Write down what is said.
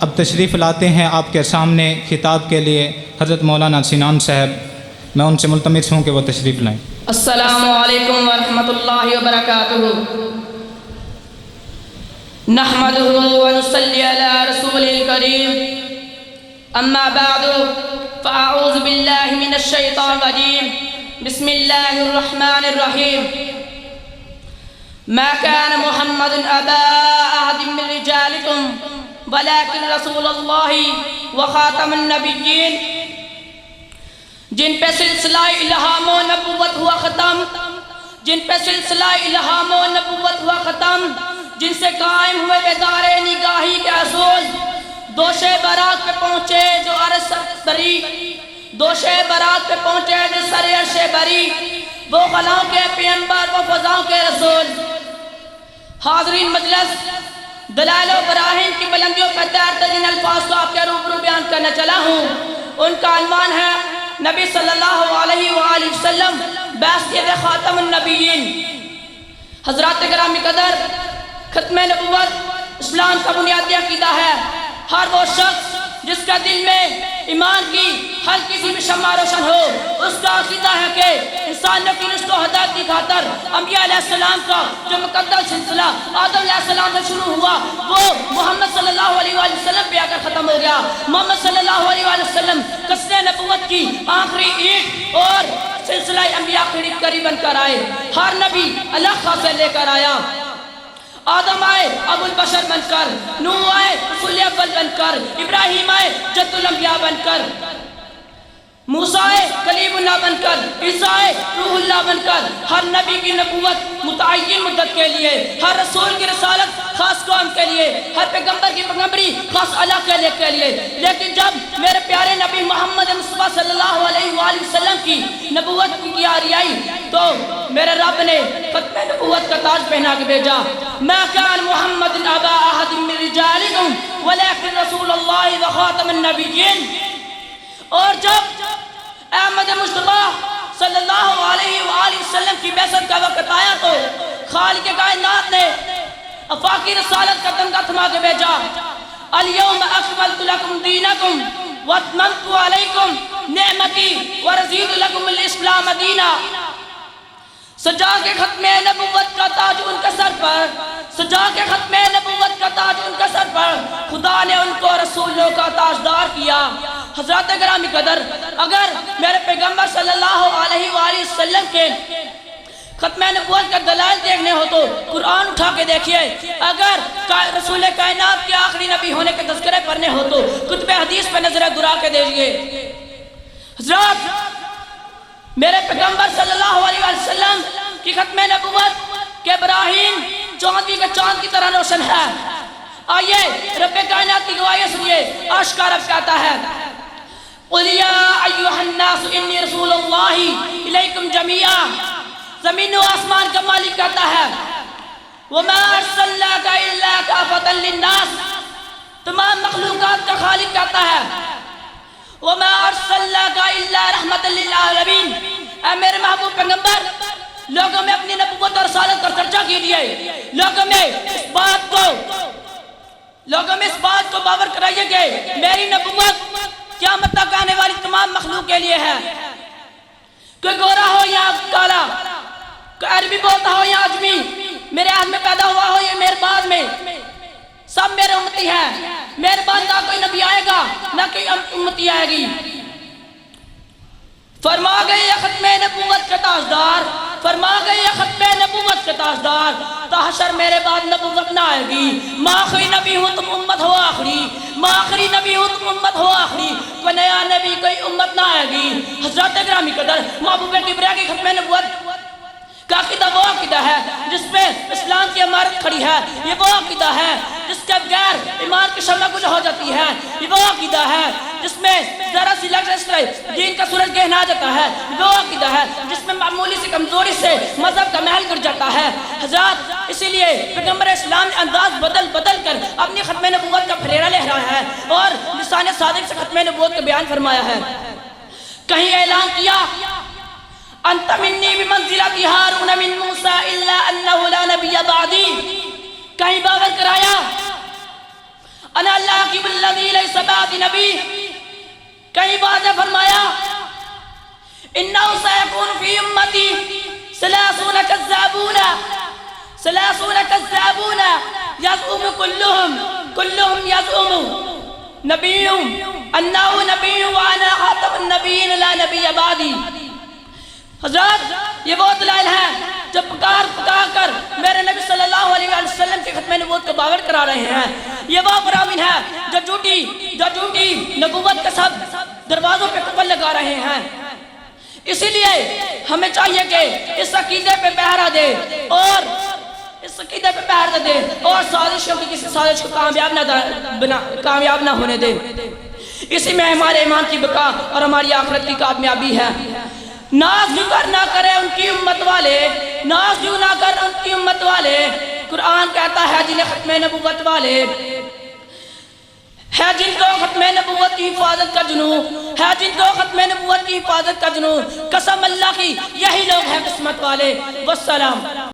اب تشریف لاتے ہیں آپ کے سامنے خطاب کے لیے حضرت مولانا سنان صاحب. میں ان سے ملتمس ہوں کہ وہ تشریف لائیں. السلام علیکم ورحمۃ اللہ وبرکاتہ. نحمده ونصلي على رسوله الكريم. اما بعد فاعوذ بالله من الشیطان الرجیم. بسم اللہ الرحمن الرحیم. ما كان محمد ابا احد من رجالكم ولكن رسول اللہ وخاتم النبیین. جن پہ سلسلہ الہام و نبوت ہوا ختم، جن پہ سلسلہ الہام و نبوت ہوا ختم، جن سے قائم ہوئے بیدار نگاہی کے اصول، دوش برات پہ پہنچے جو عرش بری، دوش برات پہ پہنچے جو سر عرش بری، وہ خلاؤں کے پیغمبر و فضاؤں کے رسول. حاضرین مجلس، دلائل و براہین کی بلندیوں پر تیرتے جن الفاظ کو آپ کے روبرو بیان کرنا چلا ہوں، ان کا عنوان ہے نبی صلی اللہ علیہ وآلہ وسلم بعثت خاتم النبیین. حضرات گرامی قدر، ختم نبوت اسلام کا بنیادی عقیدہ ہے. ہر وہ شخص جس کا دل میں ایمان کی ہلکی سی بھی شمع روشن ہو، اس کا عقیدہ ہے کہ انسانوں کی رشت و ہدایت کی خاطر انبیاء علیہ السلام کا جو مقدس سلسلہ آدم علیہ السلام سے شروع ہوا وہ محمد صلی اللہ علیہ وآلہ وسلم پہ آ کر ختم ہو گیا. محمد صلی اللہ علیہ وآلہ وسلم قصر نبوت کی آخری اینٹ اور سلسلہ انبیاء کری بن کر آئے. ہر نبی اللہ خاصے لے کر آیا. آدم آئے ابو البشر بن کر، نوح آئے رسول اول بن کر، ابراہیم آئے جد الانبیاء بن کر، موسیٰ آئے کلیم اللہ بن کر، عیسیٰ آئے روح اللہ بن کر. ہر نبی کی نبوت متعین مدت کے لیے، ہر رسول کی رسالت خاص قوم کے لیے، ہر پیغمبر کی پیغمبری خاص علاقے کے لیے. لیکن جب میرے پیارے نبی محمد مصطفیٰ صلی اللہ علیہ وآلہ وسلم کی نبوت کی آری آئی تو میرے رب نے ختم نبوت کا تاج پہنا کے بھیجا. ما كان محمد ابا احد من رجالكم ولكن رسول اللہ وخاتم النبیین. اور جب احمد مصطفیٰ صلی اللہ علیہ وآلہ وسلم کی بعثت کا وقت آیا تو خالق کائنات نے افاقی رسالت کا تمغہ تھما کے بھیجا. الیوم اکملت لکم دینکم واتممت علیکم نعمتی ورضیت لکم الاسلام دینا. سجا کے ختم نبوت کا تاج ان کے سر پر، سجا کے ختم نبوت کا تاج ان کے سر پر خدا نے ان کو رسولوں کا تاجدار کیا. حضرات گرامی قدر، اگر میرے پیغمبر صلی اللہ علیہ وآلہ وسلم کے ختم نبوت کا دلائل دیکھنے ہو تو قرآن اٹھا کے دیکھیے. اگر رسول کائنات کے آخری نبی ہونے کے تذکرے پڑھنے ہو تو کتب حدیث پہ نظر گرا کے دیکھیے. حضرات، میرے پیغمبر صلی اللہ علیہ وسلم کی ختم نبوت کے براہین چاندی کا چاند کی طرح روشن ہے. آئیے رب کائنات کی گواہی سنیے. آشکار اب کہتا ہے قُلْ يَا أَيُّهَا النَّاسُ إِنِّي رَسُولُ اللَّهِ إِلَيْكُمْ جَمِيعًا. زمین و آسمان کا مالک کہتا ہے وَمَا أَرْسَلْنَاكَ إِلَّا كَافَةً لِلنَّاسِ. تمام مخلوقات کا خالق کہتا ہے وَمَا أَرْسَلْنَاكَ إِلَّا رَحْمَةً لِلْعَالَمِينَ. اے میرے محبوب پیغمبر، لوگوں میں اپنی نبوت اور رسالت پر چرچا کیجئے. لوگوں میں اس بات کو باور کرائیے کہ میری نبوت قیامت تک آنے والی تمام مخلوق کے لیے ہے. کوئی گورا ہو یا کالا، کوئی عربی بولتا ہو یا عجمی، میرے ہاتھ میں پیدا ہوا ہو یا میرے بعد میں، سب میرے امتی ہیں. میرے بعد نہ کوئی نبی آئے گا نہ کوئی امتی آئے گی. فرما گئے یا ختم نبوت کا تاجدار، فرما گئے یا ختم نبوت کا تاجدار، تحشر میرے بعد نبوت نہ آئے گی. میں آخری نبی ہوں تم امت ہو آخری، میں آخری نبی ہوں تم امت ہو آخری، کوئی نیا نبی کوئی امت نہ آئے گی. حضرات گرامی قدر، محبوب کبریا کی ختم نبوت کا عقیدہ وہ عقیدہ ہے جس پہ اسلام کی عمارت کھڑی ہے. یہ وہ عقیدہ ہے جس کے بغیر ایمان کی شمع گل ہو جاتی ہے. یہ وہ عقیدہ ہے جس میں ذرا سی لفظ دین کا سورج گہنا جاتا ہے. وہ عقیدہ ہے جس میں معمولی سی کمزوری سے مذہب کا محل گر جاتا ہے. حضرات، اسی لیے پیغمبر اسلام نے انداز بدل بدل کر اپنی ختم نبوت کا پھریرا لہرایا ہے اور لسان صادق سے ختم نبوت کا بیان فرمایا ہے. کہیں اعلان کیا انت منی بمنزلت ہارون من موسیٰ الا انہ لا نبی بعدی. کہیں باور کرایا انا العاقب الذی لیس بعدی نبی. کئی باتیں فرمایا انہ سیکون فی امتی ثلاثون کذابون یزعم کلہم یزعم نبی انہ نبی وانا خاتم النبیین لا نبی بعدی. حضرات یہ وہ دلائل ہیں جو پکار کر میرے نبی صلی اللہ علیہ وسلم کی ختم نبوت کو باور کرا رہے ہیں. یہ وہ برامین ہیں جو جھوٹی نبوت کے سب دروازوں پہ قفل لگا رہے ہیں. اسی لیے ہمیں چاہیے کہ اس عقیدے پہ پہرا دے اور سازشوں کی کسی سازش کو کامیاب نہ ہونے دے. اسی میں ہمارے ایمان کی بقا اور ہماری آخرت کی کامیابی ہے. ناز جو نہ کرے ان کی امت والے. قرآن کہتا ہے جنہیں ختم نبوت والے ہے جن کو ختم نبوت کی حفاظت کا جنون قسم اللہ کی یہی لوگ ہیں قسمت والے. والسلام.